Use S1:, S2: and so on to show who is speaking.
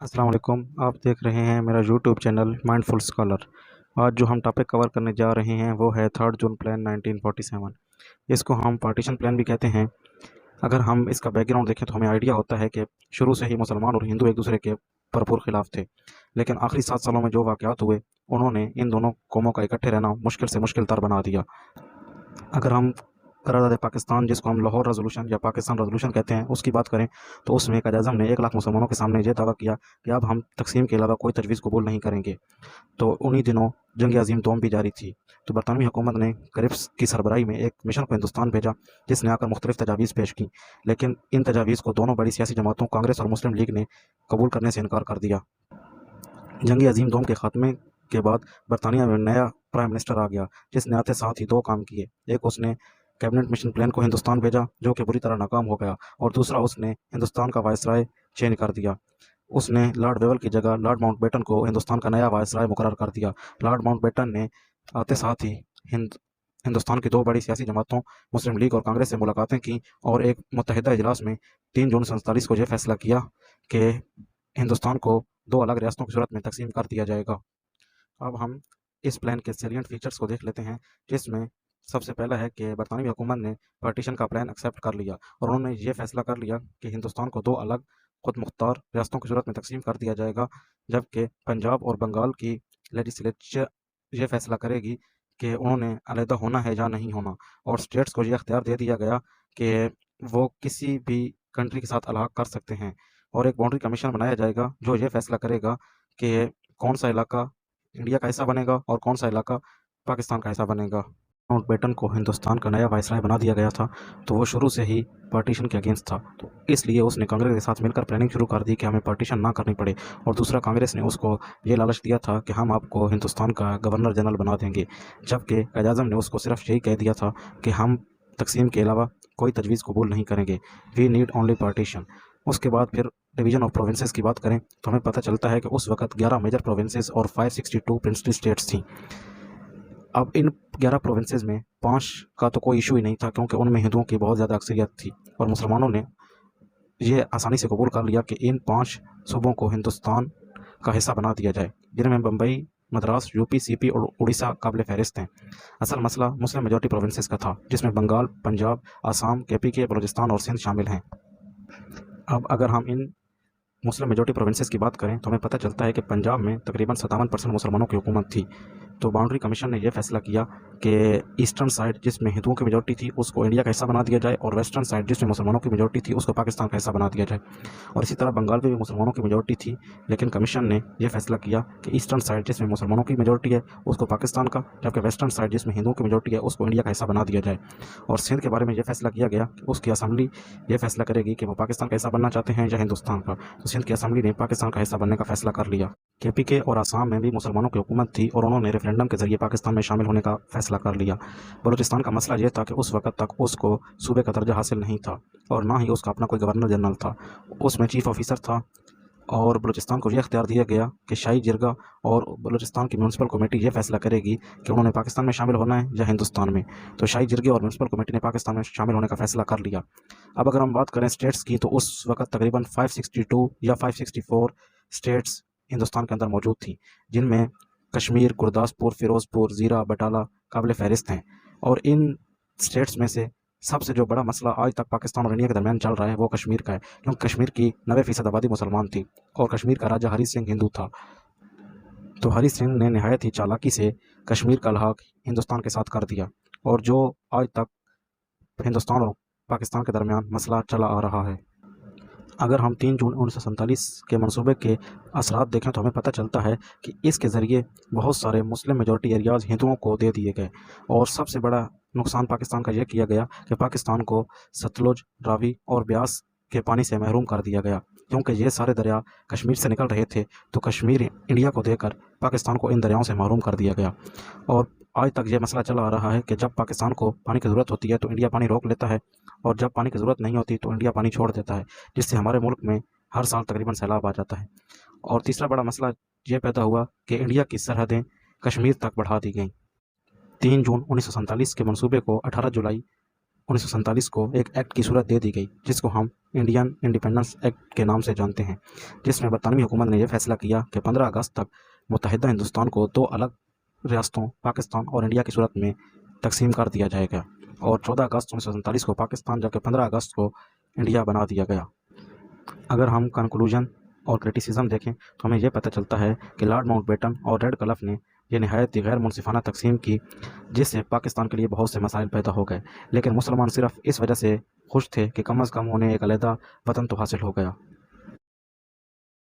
S1: अस्सलाम वालेकुम। आप देख रहे हैं मेरा यूट्यूब चैनल माइंडफुल स्कॉलर। आज जो हम टॉपिक कवर करने जा रहे हैं वो है 3 जून प्लान 1947। इसको हम पार्टीशन प्लान भी कहते हैं। अगर हम इसका बैकग्राउंड देखें तो हमें आइडिया होता है कि शुरू से ही मुसलमान और हिंदू एक दूसरे के भरपूर खिलाफ थे, लेकिन आखिरी 7 सालों में जो वाक़यात हुए उन्होंने इन दोनों कौमों का इकट्ठे रहना मुश्किल से मुश्किल तर बना दिया। अगर हम करारदाद पाकिस्तान, जिसको हम लाहौर रेजोल्यूशन या पाकिस्तान रेजोल्यूशन कहते हैं, उसकी बात करें तो उसमें कायद-ए-आज़म ने 1 लाख मुसलमानों के सामने ये दावा किया कि अब हम तकसीम के अलावा कोई तजवीज़ कबूल नहीं करेंगे। तो उन्हीं दिनों जंग अज़ीम दोम भी जारी थी। तो बरतानवी हुकूमत ने क्रिप्स की सरबराही में एक मिशन को हिंदुस्तान भेजा, जिसने आकर मुख्तलिफ तजावीज़ पेश की, लेकिन इन तजावीज़ को दोनों बड़ी सियासी जमातों कांग्रेस और मुस्लिम लीग ने कबूल करने से इनकार कर दिया। जंग अज़ीम दोम के ख़ात्मे के बाद बरतानिया में नया प्राइम मिनिस्टर आ गया, जिसने आते साथ ही 2 काम किए। एक, उसने कैबिनेट मिशन प्लान को हिंदुस्तान भेजा, जो कि बुरी तरह नाकाम हो गया, और दूसरा, उसने हिंदुस्तान का वायसराय चेंज कर दिया। उसने लॉर्ड वेवल की जगह लॉर्ड माउंटबेटन को हिंदुस्तान का नया वायसराय मुकर्रर कर दिया। लॉर्ड माउंटबेटन ने आते साथ ही हिंदुस्तान की 2 बड़ी सियासी जमातों मुस्लिम लीग और कांग्रेस से मुलाकातें की, और एक मुत्तहिदा इजलास में 3 जून 47 को यह फैसला किया कि हिंदुस्तान को 2 अलग रियासतों की सूरत में तकसीम कर दिया जाएगा। अब हम इस प्लान के सैलिएंट फीचर्स को देख लेते हैं, जिसमें सबसे पहला है कि बरतानवी हुकूमत ने पार्टीशन का प्लान एक्सेप्ट कर लिया, और उन्होंने ये फैसला कर लिया कि हिंदुस्तान को 2 अलग खुद मुख्तार रियासतों की सूरत में तकसीम कर दिया जाएगा, जबकि पंजाब और बंगाल की लेजिस्लेचर ये फैसला करेगी कि उन्होंने अलहदा होना है या नहीं होना, और स्टेट्स को ये अख्तियार दे दिया गया कि वो किसी भी कंट्री के साथ अलहाक कर सकते हैं। और एक बाउंड्री कमीशन बनाया जाएगा जो ये फैसला करेगा कि कौन सा इलाका इंडिया का हिस्सा बनेगा और कौन सा इलाका पाकिस्तान का हिस्सा बनेगा। माउंटबेटन को हिंदुस्तान का नया वायसराय बना दिया गया था, तो वो शुरू से ही पार्टीशन के अगेंस्ट था, तो इसलिए उसने कांग्रेस के साथ मिलकर प्लानिंग शुरू कर दी कि हमें पार्टीशन ना करनी पड़े। और दूसरा, कांग्रेस ने उसको ये लालच दिया था कि हम आपको हिंदुस्तान का गवर्नर जनरल बना देंगे, जबकि कायद-ए-आज़म ने उसको सिर्फ यही कह दिया था कि हम तकसीम के अलावा कोई तजवीज़ कबूल नहीं करेंगे, वी नीड ओनली पार्टीशन। उसके बाद फिर डिवीज़न ऑफ प्रोविंसेस की बात करें तो हमें पता चलता है कि उस वक्त 11 मेजर प्रोविंसेस और 562 प्रिंसली स्टेट्स थीं। अब इन 11 प्रोविंसेस में 5 का तो कोई इशू ही नहीं था, क्योंकि उनमें हिंदुओं की बहुत ज़्यादा अक्सरियत थी, और मुसलमानों ने ये आसानी से कबूल कर लिया कि इन 5 सूबों को हिंदुस्तान का हिस्सा बना दिया जाए, जिनमें बम्बई, मद्रास, यूपी, सीपी और उड़ीसा काबिल फ़हरिस्त हैं। असल मसला मुस्लिम मेजॉरिटी प्रोविंसेस का था, जिसमें बंगाल, पंजाब, आसाम, केपीके, बलूचिस्तान और सिंध शामिल हैं। अब अगर हम इन मुस्लिम मेजॉरिटी प्रोविंसेस की बात करें तो हमें पता चलता है कि पंजाब में तकरीबन 57% मुसलमानों की हुकूमत थी। तो बाउंड्री कमीशन ने यह फैसला किया कि ईस्टर्न साइड, जिसमें हिंदुओं की मेजॉरिटी थी, उसको इंडिया का हिस्सा बना दिया जाए, और वेस्टर्न साइड, जिसमें मुसलमानों की मेजॉरिटी थी, उसको पाकिस्तान का हिस्सा बना दिया जाए। और इसी तरह बंगाल में भी मुसलमानों की मेजॉरिटी थी, लेकिन कमीशन ने यह फैसला किया कि ईस्टर्न साइड, जिसमें मुसलमानों की मेजॉरिटी है, उसको पाकिस्तान का, जबकि वेस्टर्न साइड, जिसमें हिंदुओं की मेजॉरिटी है, उसको इंडिया का हिस्सा बना दिया जाए। और सिंध के बारे में यह फैसला किया गया कि उसकी असम्बली यह फैसला करेगी कि वो पाकिस्तान का हिस्सा बनना चाहते हैं या हिंदुस्तान का। तो सिंध की असम्बली ने पाकिस्तान का हिस्सा बनने का फैसला कर लिया। केपीके और आसाम में भी मुसलमानों की हुकूमत थी, और उन्होंने रेफरेंडम के जरिए पाकिस्तान में शामिल होने का फैसला कर लिया। बलूचिस्तान का मसला यह था कि उस वक्त तक उसको सूबे का दर्जा हासिल नहीं था, और ना ही उसका अपना कोई गवर्नर जनरल था। उसमें चीफ ऑफिसर था, और बलूचिस्तान को यह अख्तियार दिया गया कि शाही जिरगा और बलूचिस्तान की म्यूनसिपल कमेटी यह फैसला करेगी कि उन्होंने पाकिस्तान में शामिल होना है या हिंदुस्तान में। तो शाही जिरगे और म्यूनसिपल कमेटी ने पाकिस्तान में शामिल होने का फैसला कर लिया। अब अगर हम बात करें स्टेट्स की, तो उस वक्त तकरीबन 562 या 564 स्टेट्स हिंदुस्तान के अंदर मौजूद थी, जिनमें कश्मीर, गुरदासपुर, फिरोजपुर, ज़ीरा, बटाला काबिल फ़हरिस्त हैं। और इन स्टेट्स में से सबसे जो बड़ा मसला आज तक पाकिस्तान और इंडिया के दरमियान चल रहा है वो कश्मीर का है, क्योंकि कश्मीर की 90% आबादी मुसलमान थी, और कश्मीर का राजा हरी सिंह हिंदू था। तो हरी सिंह ने नहायत ही चालाकी से कश्मीर का लहाक हिंदुस्तान के साथ कर दिया, और जो आज तक हिंदुस्तान और पाकिस्तान के दरमियान मसला चला आ रहा है। अगर हम 3 जून 1947 के मंसूबे के असरात देखें तो हमें पता चलता है कि इसके ज़रिए बहुत सारे मुस्लिम मेजॉरिटी एरियाज़ हिंदुओं को दे दिए गए, और सबसे बड़ा नुकसान पाकिस्तान का यह किया गया कि पाकिस्तान को सतलुज, रावी और ब्यास के पानी से महरूम कर दिया गया, क्योंकि ये सारे दरिया कश्मीर से निकल रहे थे, तो कश्मीर इंडिया को देकर पाकिस्तान को इन दरियाओं से महरूम कर दिया गया। और आज तक ये मसला चला आ रहा है कि जब पाकिस्तान को पानी की ज़रूरत होती है तो इंडिया पानी रोक लेता है, और जब पानी की ज़रूरत नहीं होती तो इंडिया पानी छोड़ देता है, जिससे हमारे मुल्क में हर साल तकरीबन सैलाब आ जाता है। और तीसरा बड़ा मसला ये पैदा हुआ कि इंडिया की सरहदें कश्मीर तक बढ़ा दी गईं। 3 जून 1947 के मंसूबे को 18 जुलाई 1947 کو ایک ایکٹ کی صورت دے دی گئی جس کو ہم انڈین انڈیپینڈنس ایکٹ کے نام سے جانتے ہیں، جس میں برطانوی حکومت نے یہ فیصلہ کیا کہ 15 اگست تک متحدہ ہندوستان کو 2 الگ ریاستوں پاکستان اور انڈیا کی صورت میں تقسیم کر دیا جائے گا، اور 14 اگست 1947 کو پاکستان جبکہ 15 اگست کو انڈیا بنا دیا گیا۔ اگر ہم کنکلوژن اور کرٹیسزم دیکھیں تو ہمیں یہ پتہ چلتا ہے کہ لارڈ ماؤنٹ بیٹن اور ریڈ کلف نے یہ نہایت ہی غیر منصفانہ تقسیم کی، جس سے پاکستان کے لیے بہت سے مسائل پیدا ہو گئے، لیکن مسلمان صرف اس وجہ سے خوش تھے کہ کم از کم انہیں ایک علیحدہ وطن تو حاصل ہو گیا۔